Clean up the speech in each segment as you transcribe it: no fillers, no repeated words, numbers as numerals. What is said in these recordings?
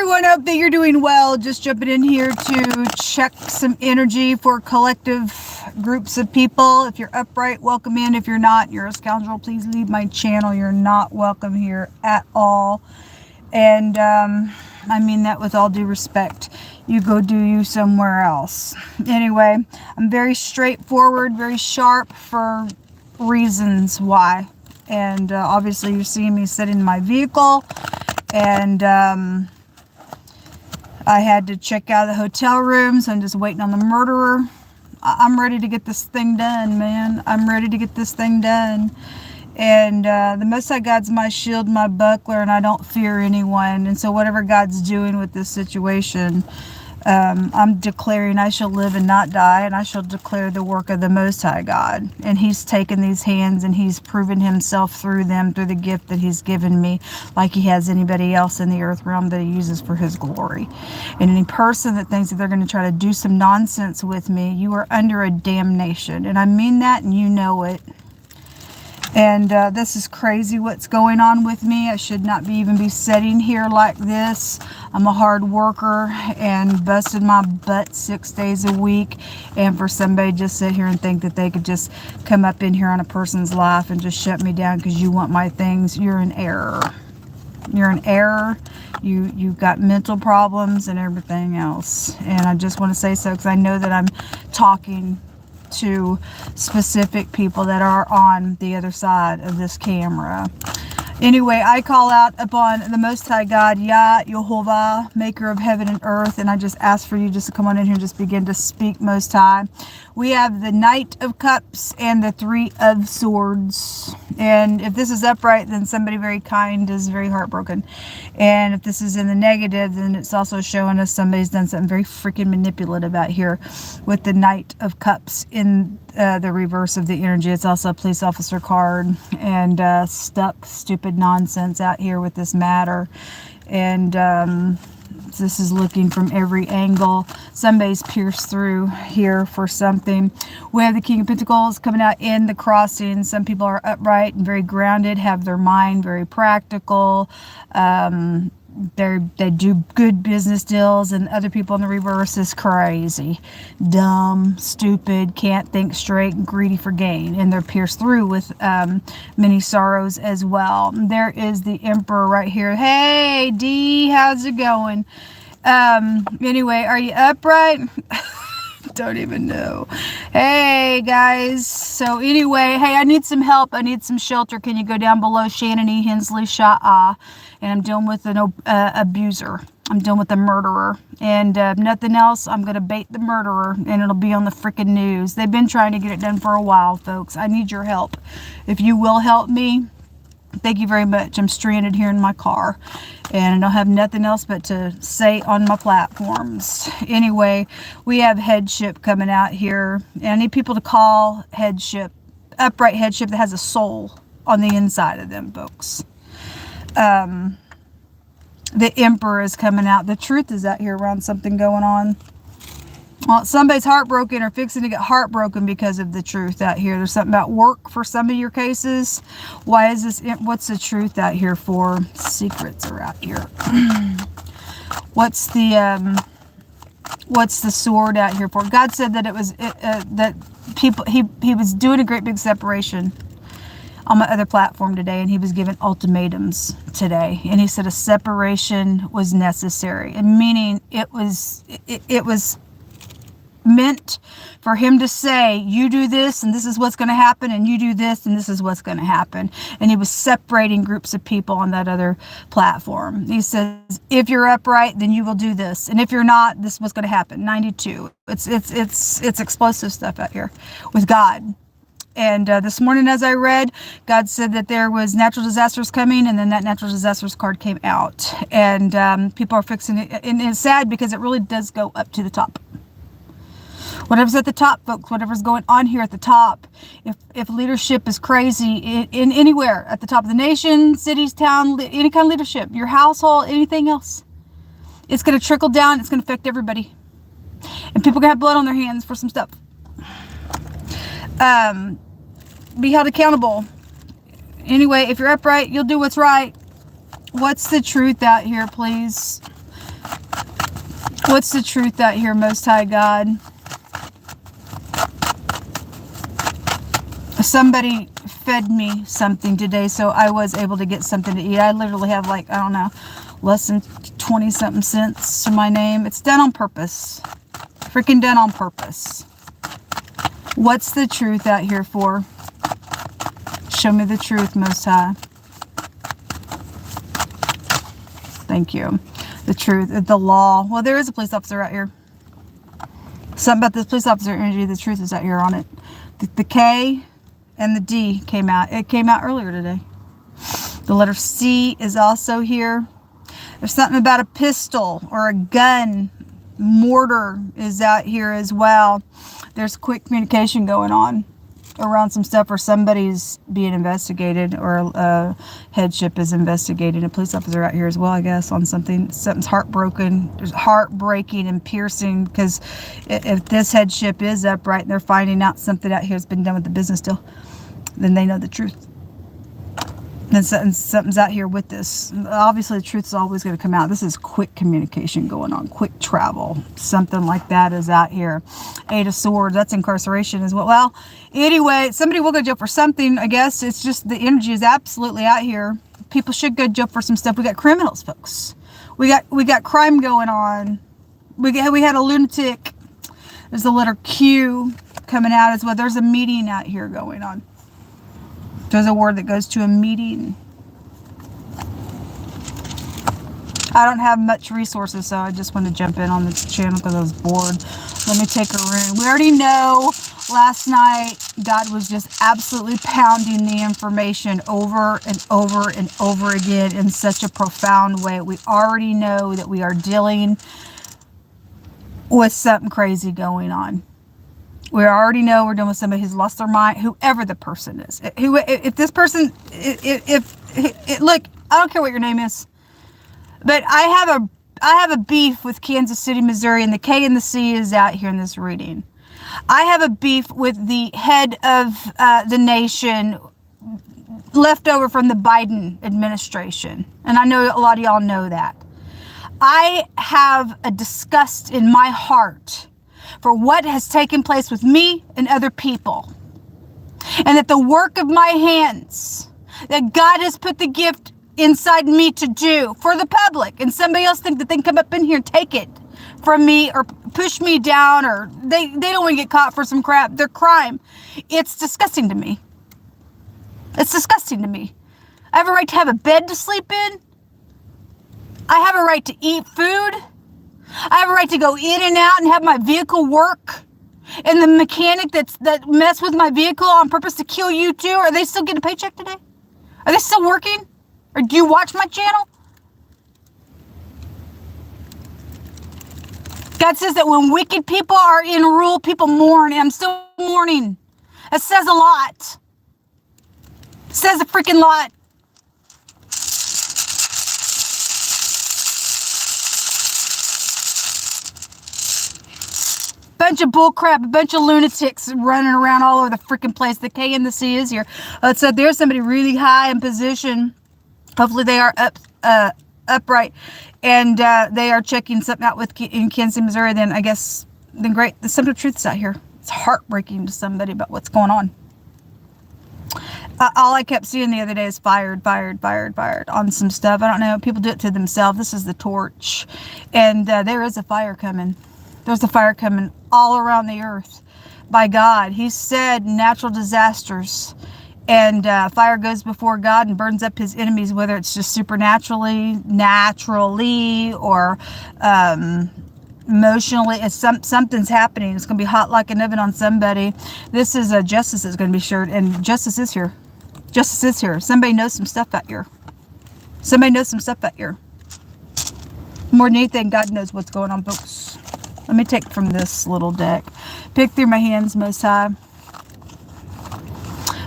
everyone, hope that you're doing well. Just jumping in here to check some energy for collective groups of people. If you're upright, welcome in. If you're not, you're a scoundrel, please leave my channel. You're not welcome here at all. And I mean that with all due respect. You go do you somewhere else. Anyway, I'm very straightforward, very sharp for reasons why. And obviously you're seeing me sitting in my vehicle. And I had to check out of the hotel room, so I'm just waiting on the murderer. I'm ready to get this thing done, man. I'm ready to get this thing done. And the Most High God's my shield, my buckler, and I don't fear anyone. And so whatever God's doing with this situation, I'm declaring I shall live and not die, and I shall declare the work of the Most High God. And He's taken these hands and He's proven Himself through them, through the gift that He's given me, like He has anybody else in the earth realm that He uses for His glory. And any person that thinks that they're going to try to do some nonsense with me, you are under a damnation. And I mean that, and you know it. And this is crazy what's going on with me. I should not even be sitting here like this. I'm a hard worker and busted my butt 6 days a week. And for somebody to just sit here and think that they could just come up in here on a person's life and just shut me down because you want my things, you're in error. You're in error. You've got mental problems and everything else. And I just want to say so because I know that I'm talking to specific people that are on the other side of this camera. Anyway, I call out upon the Most High God, Yah, Yehovah, maker of heaven and earth, and I just ask for you just to come on in here and just begin to speak, Most High. We have the Knight of Cups and the Three of Swords. And if this is upright, then somebody very kind is very heartbroken. And if this is in the negative, then it's also showing us somebody's done something very freaking manipulative out here with the Knight of Cups in the reverse of the energy. It's also a police officer card, and stuck stupid nonsense out here with this matter. And this is looking from every angle. Somebody's pierced through here for something. We have the King of Pentacles coming out in the crossing. Some people are upright and very grounded, have their mind very practical. They do good business deals, and other people in the reverse is crazy, dumb, stupid, can't think straight, and greedy for gain. And they're pierced through with many sorrows as well. There is the Emperor right here. Hey, D, how's it going? Anyway, are you upright? Don't even know. Hey guys, so anyway, hey, I need some help. I need some shelter. Can you go down below? Shannon Hensley, Sha'ah. And I'm dealing with an abuser. I'm dealing with a murderer. And nothing else, I'm going to bait the murderer, and it'll be on the freaking news. They've been trying to get it done for a while, folks. I need your help. If you will help me, thank you very much. I'm stranded here in my car, and I don't have nothing else but to say on my platforms. Anyway, we have headship coming out here, and I need people to call headship, upright headship that has a soul on the inside of them, folks. The Emperor is coming out. The truth is out here around something going on. Well, somebody's heartbroken or fixing to get heartbroken because of the truth out here. There's something about work for some of your cases. Why is this? What's the truth out here for? Secrets are out here. What's the sword out here for? God said that it was that people. He was doing a great big separation on my other platform today, and he was given ultimatums today, and he said a separation was necessary, and meaning it was meant for him to say, you do this and this is what's going to happen, and you do this and this is what's going to happen. And he was separating groups of people on that other platform. He says, if you're upright, then you will do this, and if you're not, this is what's going to happen. 92. It's explosive stuff out here with God. And this morning as I read, God said that there was natural disasters coming, and then that natural disasters card came out. And people are fixing it. And it's sad because it really does go up to the top. Whatever's at the top, folks, whatever's going on here at the top, if leadership is crazy in anywhere, at the top of the nation, cities, town, any kind of leadership, your household, anything else, it's going to trickle down. It's going to affect everybody. And people are going to have blood on their hands for some stuff. Be held accountable. Anyway, if you're upright, you'll do what's right. What's the truth out here, please? What's the truth out here, Most High God? Somebody fed me something today, so I was able to get something to eat. I literally have like, I don't know, less than 20-something cents to my name. It's done on purpose. Freaking done on purpose. What's the truth out here for? Show me the truth, Most High. Thank you. The truth, the law. Well, there is a police officer out here. Something about this police officer energy, the truth is out here on it. The K and the D came out. It came out earlier today. The letter C is also here. There's something about a pistol or a gun. Mortar is out here as well. There's quick communication going on around some stuff, or somebody's being investigated, or a headship is investigating a police officer out here as well, I guess, on something. Something's heartbreaking and piercing, because if this headship is upright and they're finding out something out here has been done with the business deal, then they know the truth. And something's out here with this. Obviously, the truth is always going to come out. This is quick communication going on, quick travel. Something like that is out here. Eight of Swords, that's incarceration as well. Well, anyway, somebody will go to jail for something, I guess. It's just the energy is absolutely out here. People should go to jail for some stuff. We got criminals, folks. We got crime going on. We had a lunatic. There's the letter Q coming out as well. There's a meeting out here going on. There's a word that goes to a meeting. I don't have much resources, so I just want to jump in on this channel because I was bored. Let me take a rune. We already know last night God was just absolutely pounding the information over and over and over again in such a profound way. We already know that we are dealing with something crazy going on. We already know we're dealing with somebody who's lost their mind, whoever the person is. If this person, look, I don't care what your name is, but I have a beef with Kansas City, Missouri, and the K and the C is out here in this reading. I have a beef with the head of the nation, left over from the Biden administration, and I know a lot of y'all know that. I have a disgust in my heart for what has taken place with me and other people. And that the work of my hands, that God has put the gift inside me to do for the public, and somebody else think that they can come up in here and take it from me or push me down, or they don't want to get caught for some crap, their crime. It's disgusting to me. It's disgusting to me. I have a right to have a bed to sleep in. I have a right to eat food. I have a right to go in and out and have my vehicle work. And the mechanic that messed with my vehicle on purpose to kill you too, are they still getting a paycheck today? Are they still working? Or do you watch my channel? God says that when wicked people are in rule, people mourn. And I'm still mourning. That says a lot. It says a freaking lot. Bunch of bullcrap, a bunch of lunatics running around all over the freaking place. The K and the C is here. So there's somebody really high in position. Hopefully they are upright, and they are checking something out in Kansas City, Missouri. Then I guess great. The simple truth is out here. It's heartbreaking to somebody about what's going on. All I kept seeing the other day is fired on some stuff. I don't know. People do it to themselves. This is the torch, and there is a fire coming. There's a fire coming all around the earth by God. He said natural disasters, and fire goes before God and burns up his enemies, whether it's just naturally, or emotionally. It's something's happening. It's going to be hot like an oven on somebody. This is a justice that's going to be shared, and justice is here. Justice is here. Somebody knows some stuff out here. Somebody knows some stuff out here. More than anything, God knows what's going on, folks. Let me take from this little deck. Pick through my hands, Most High.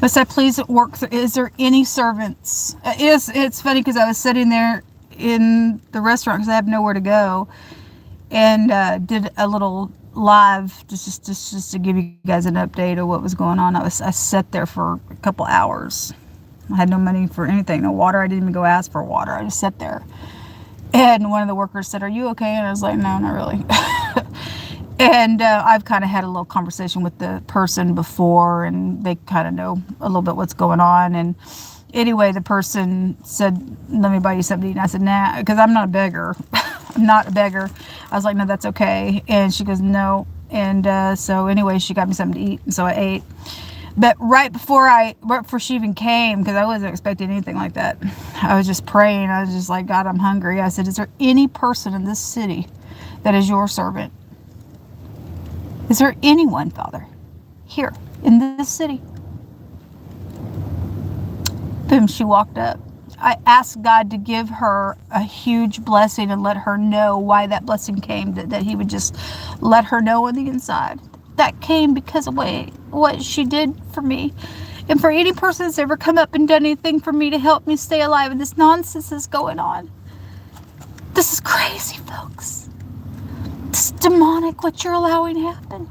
Most High, please work through. Is there any servants? It's funny because I was sitting there in the restaurant because I have nowhere to go, and did a little live just to give you guys an update of what was going on. I sat there for a couple hours. I had no money for anything, no water. I didn't even go ask for water. I just sat there. And one of the workers said, "Are you okay?" And I was like, "No, not really." And I've kind of had a little conversation with the person before, and they kind of know a little bit what's going on. And anyway, the person said, "Let me buy you something to eat." And I said, "Nah," because I'm not a beggar. I'm not a beggar. I was like, "No, that's okay." And she goes, "No." And so anyway, she got me something to eat, and so I ate. But right before she even came, because I wasn't expecting anything like that, I was just praying. I was just like, "God, I'm hungry." I said, "Is there any person in this city that is your servant? Is there anyone, Father, here in this city?" Boom, she walked up. I asked God to give her a huge blessing and let her know why that blessing came, that he would just let her know on the inside. That came because of what she did for me. And for any person that's ever come up and done anything for me to help me stay alive, and this nonsense is going on. This is crazy, folks. It's demonic what you're allowing to happen.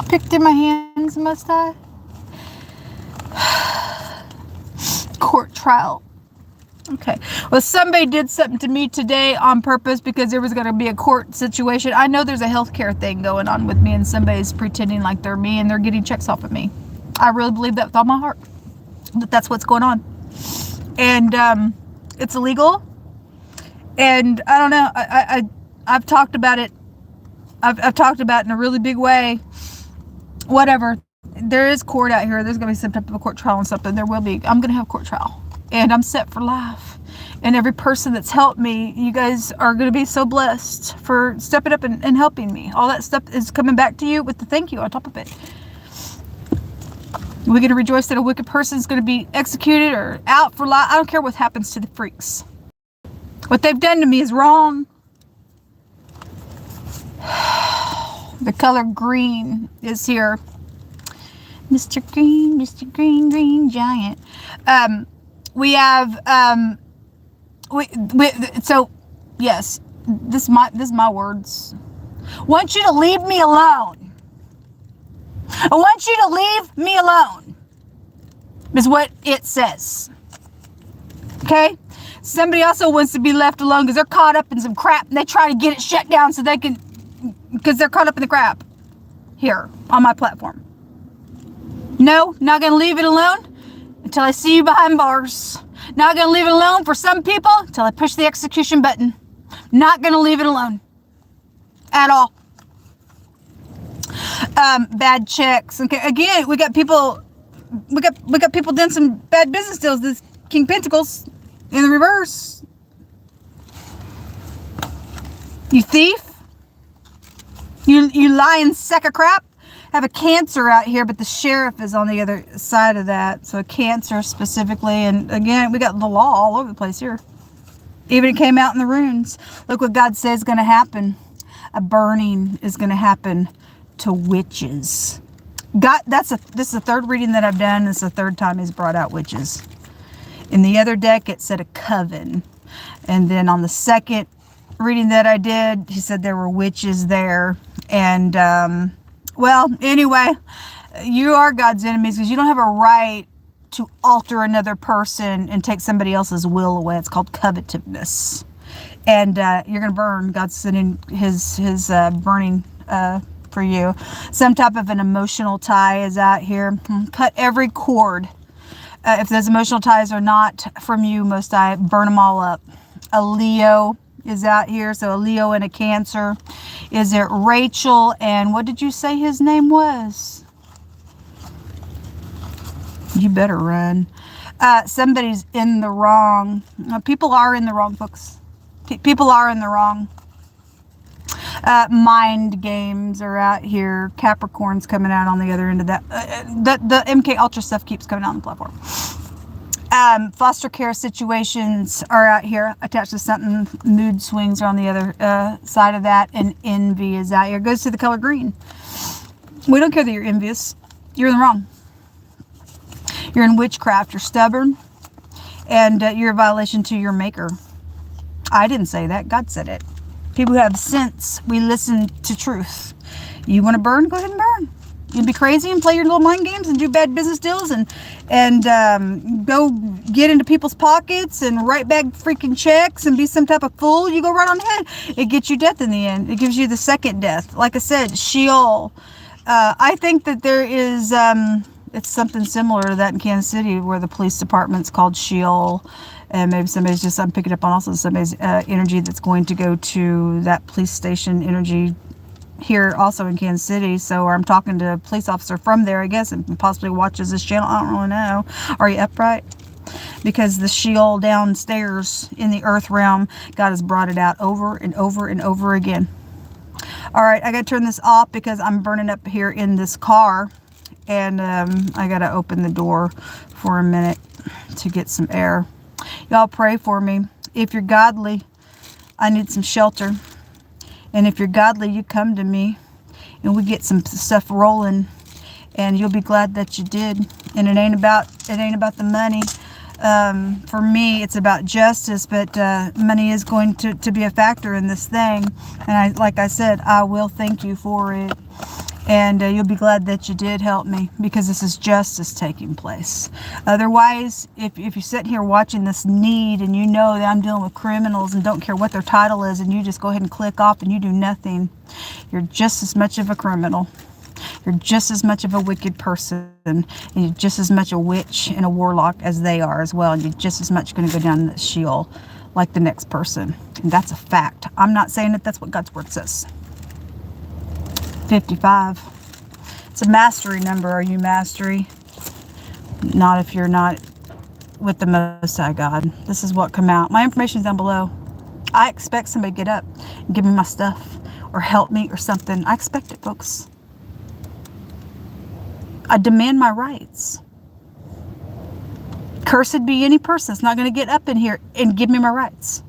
Picked in my hands, must I? Court trial. Okay. Well, somebody did something to me today on purpose because there was going to be a court situation. I know there's a healthcare thing going on with me, and somebody's pretending like they're me and they're getting checks off of me. I really believe that with all my heart, that that's what's going on. And it's illegal. And I don't know. I've talked about it. I've talked about it in a really big way. Whatever. There is court out here. There's going to be some type of a court trial and something. There will be. I'm going to have a court trial. And I'm set for life. And every person that's helped me, you guys are going to be so blessed for stepping up and helping me. All that stuff is coming back to you with the thank you on top of it. We're going to rejoice that a wicked person is going to be executed or out for life. I don't care what happens to the freaks. What they've done to me is wrong. The color green is here. Mr. Green, Mr. Green, Green Giant. We have, so, yes, this is my words. I want you to leave me alone. I want you to leave me alone, is what it says. Okay? Somebody also wants to be left alone because they're caught up in some crap and they try to get it shut down so they can, because they're caught up in the crap here on my platform. No, not going to leave it alone until I see you behind bars. Not going to leave it alone for some people until I push the execution button. Not going to leave it alone at all. Bad checks. Okay, again, we got people doing some bad business deals. This King Pentacles in the reverse. You thief. You lying sack of crap. Have a Cancer out here, but the sheriff is on the other side of that. So a Cancer specifically. And again, we got the law all over the place here. Even it came out in the runes. Look what God says is going to happen. A burning is going to happen to witches. God, this is the third reading that I've done. This is the third time he's brought out witches. In the other deck, it said a coven. And then on the second reading that I did, he said there were witches there. And, well, anyway, you are God's enemies because you don't have a right to alter another person and take somebody else's will away. It's called covetousness. And you're going to burn. God's sending his burning for you. Some type of an emotional tie is out here. Cut every cord. If those emotional ties are not from you, most I burn them all up. A Leo is out here. So a Leo and a Cancer. Is it Rachel? And what did you say his name was? You better run. Somebody's in the wrong. People are in the wrong, folks. People are in the wrong. Mind games are out here. Capricorn's coming out on the other end of that. The MK Ultra stuff keeps coming out on the platform. Foster care situations are out here attached to something. Mood swings are on the other side of that. And envy is out here. It goes to the color green. We don't care that you're envious. You're in the wrong. You're in witchcraft. You're stubborn. And you're a violation to your maker. I didn't say that. God said it. People who have sense, we listen to truth. You want to burn? Go ahead and burn. You be crazy and play your little mind games and do bad business deals and go get into people's pockets and write back freaking checks and be some type of fool, you go right on ahead. It gets you death in the end. It gives you the second death. Like I said, Sheol. I think that there is, it's something similar to that in Kansas City where the police department's called Sheol. And maybe somebody's just, I'm picking up on also somebody's energy that's going to go to that police station energy here also in Kansas City. So I'm talking to a police officer from there, I guess, and possibly watches this channel. I don't really know. Are you upright? Because the Sheol downstairs in the earth realm, God has brought it out over and over and over again. All right, I got to turn this off because I'm burning up here in this car. And I got to open the door for a minute to get some air. Y'all pray for me. If you're godly, I need some shelter. And if you're godly, you come to me and we get some stuff rolling. And you'll be glad that you did. And it ain't about the money. For me, it's about justice, but money is going to be a factor in this thing. And like I said, I will thank you for it. And you'll be glad that you did help me, because this is justice taking place. Otherwise, if you're sitting here watching this need and you know that I'm dealing with criminals and don't care what their title is, and you just go ahead and click off and you do nothing, you're just as much of a criminal. You're just as much of a wicked person, and you're just as much a witch and a warlock as they are as well. And you're just as much going to go down the Sheol like the next person. And that's a fact. I'm not saying that that's what God's word says. 55. It's a mastery number. Are you mastery? Not if you're not with the Most High God. This is what come out. My information's down below. I expect somebody to get up and give me my stuff or help me or something. I expect it, folks. I demand my rights. Cursed be any person that's not going to get up in here and give me my rights.